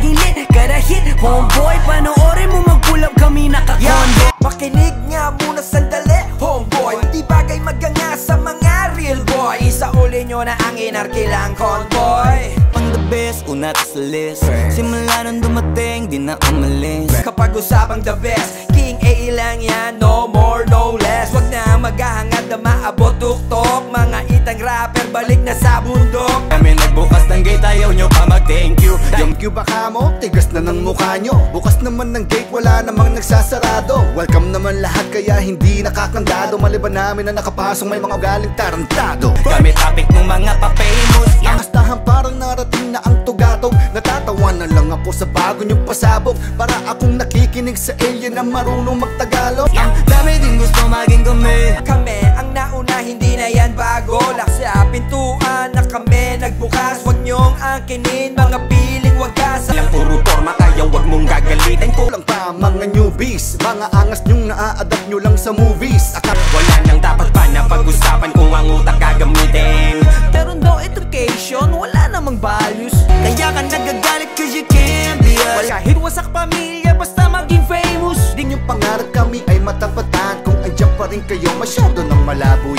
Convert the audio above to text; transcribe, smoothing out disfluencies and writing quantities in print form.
gilid, kada hit homeboy, panoorin mo mag-pull up kami nakakondo. Makinig nga muna sandali, homeboy, di bagay maganga sa mga real boy. Isauli nyo na ang inarkilang convoy. Ang the best, una ka sa list. Simula nang dumating, di na umalis. Kapag usapang the best, King A lang yan, no more, no less. Wag na maghahangad na maabot tuktok. Mga itang rapper, balik na sa bundok. Kami nagbukas ng gate, ayaw nyo pa mag-thank you. Yung Q baka mo, tigas na ng mukha nyo. Bukas naman ng gate, wala namang nagsasarado. Welcome naman lahat, kaya hindi nakakandado. Maliban namin na nakapasong may mga galing tarantado. Kami topic ng mga pa-famous. Ang astahan parang narating na ang tugatog. Natatawa na lang ako sa bago nyong pasabog. Para akong nakikinig sa alien na marunong magtagalog. Ang dami din gusto maging kami. Kami ang nauna, hindi na yan bago. Lock sa pintuan na kami nagbukas. Huwag nyong angkinin, mga piling wagas. Alam puro forma, kaya wag mong gagalitin ko. Kulang pa mga newbies, mga angas nyong naa-adapt nyo lang sa movies. Wala nang dapat pa na pag-usapan kung ang utak gagamitin. Meron daw education, wala namang values. Kaya ka nagagalit cause you can't be us. Kahit wasak pamilya, basta maging famous. Di yung pangarap kami ay matapatan. Kung andyan pa rin kayo, masyado nang malabo